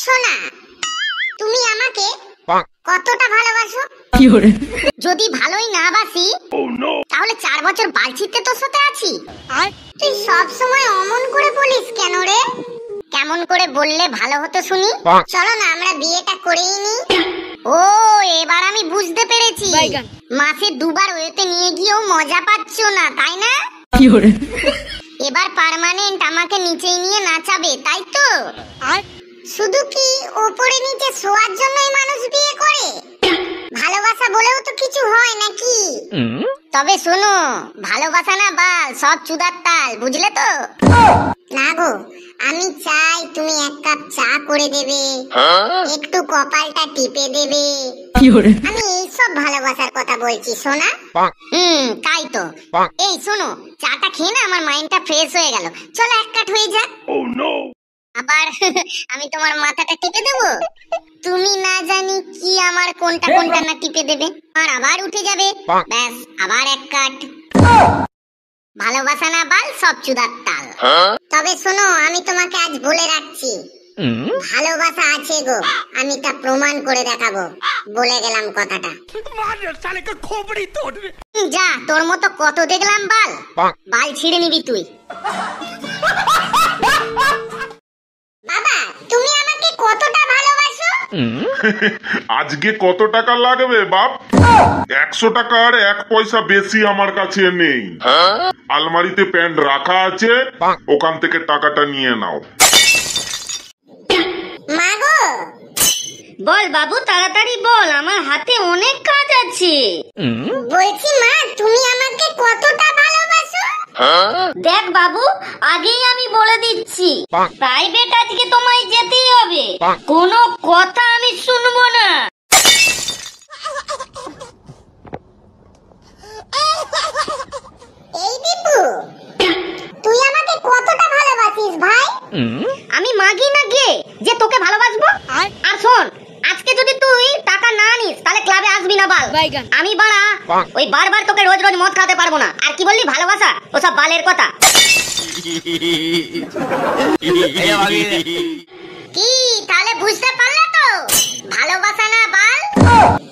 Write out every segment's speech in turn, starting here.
সোনা, তুমি আমাকে কতটা ভালোবাসো? যদি ভালোই না বাসি তাহলে 4 বছর বালছিতে তোর সাথে আছি। তুই সব সময় অমন করে বলিস কেন রে? কেমন করে বললে ভালো হতো শুনি? চলো না আমরা বিয়েটা করেই নি। ও এবার আমি বুঝতে পেরেছি, মাসে 2 বার ওয়েতে নিয়ে গিয়েও মজা পাচ্ছ না, তাই না? এবার পার্মানেন্ট আমাকে নিচেই নিয়ে নাচাবে, তাই তো? শুধু কি ওপরে নিচে শোয়ার জন্যই মানুষ বিয়ে করে? ভালোবাসা বলেও তো কিছু হয় নাকি? তবে শোনো, ভালোবাসা না বাল, সব চুদার তাল, বুঝলে তো? না গো, আমি চাই তুমি 1 কাপ চা করে দেবে, একটু কপালটা টিপে দেবে। আমি এইসব ভালোবাসার কথা বলছি সোনা। তাই তো। এই শোনো, চাটা খেয়ে না আমার মাইন্ডটা ফ্রেশ হয়ে গেল। চলো 1 কাপ হয়ে যাক। আবার আমি তোমার মাথাটা টিপে দেবো, তুমি না জানি কি আমার কোনটা কোনটা না টিপে দেবে, আর আবার উঠে যাবে, ব্যাস আবার 1 কাট। ভালোবাসা না বাল, সব চুদার তাল। তবে শোনো, আমি তোমাকে আজ বলে রাখছি, ভালোবাসা আছে গো, আমি তা প্রমাণ করে দেখাবো। বলে গেলাম কথাটা। যা, তোর মতো কত দেখলাম বাল, বাল ছিঁড়ে নিবি তুই। বাবা, তুমি আমাকে কতটা ভালোবাসো? আজকে কত টাকা লাগবে বাপ? 100 টাকার 1 পয়সা বেশি আমার কাছে নেই। আলমারিতে প্যান্ট রাখা আছে, ওখান থেকে টাকাটা নিয়ে নাও। মা গো, বল বাবু, তাড়াতাড়ি বল, আমার হাতে অনেক কাজ আছে। বলছি মা, তুমি আমাকে কতটা ভালোবাসো? দেখ বাবু, আগেই আমি বলে দিচ্ছি, প্রাইভেট আজকে তোমায় যেতেই হবে, কোনো কথা আমি শুনবো না। এই দীপু, তুই আমাকে কতটা ভালোবাসিস ভাই? আমি মাগি না গে যে তোকে ভালোবাসবো? আর শোন, আজকে যদি তুই টাকা না নিস তাহলে ক্লাবে আসবি না বাল। আমি বাড়া ওই বারবার তোকে রোজ রোজ মদ খাওয়াতে পারবো না। আর কি বললি ভালোবাসা, ওসব বালের কথা। কি তাহলে বুঝতে পারলে তো, ভালোবাসা না বাল?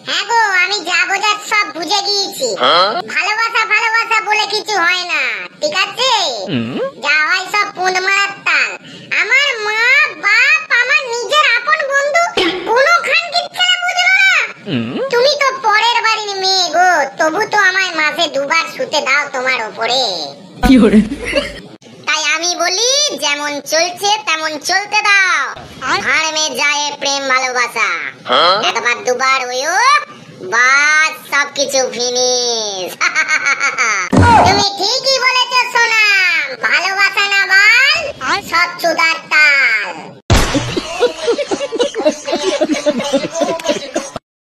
হ্যাঁ গো, আমি যা বোঝার সব বুঝে গিয়েছি। ভালোবাসা ভালোবাসা বলে কিছু হয় না, ঠিক আছে? যা হয় সব পুন মারার তাল। আমার মা বাপ, আমার নিজের আপন বন্ধু, কোনো খান কিচ্ছা বুঝলো না। তুমি তো পরের বাড়ির মেয়ে গো, তবু তো আমায় মাসে 2 বার শুতে দাও তোমার উপরে। তাই আমি বলি, যেমন চলছে তেমন চলতে দাও। হাড় মে যায় প্রেম ভালোবাসা, 1 বার 2 বার হইও, বাস সবকিছু ফিনিশ। তুমি ঠিক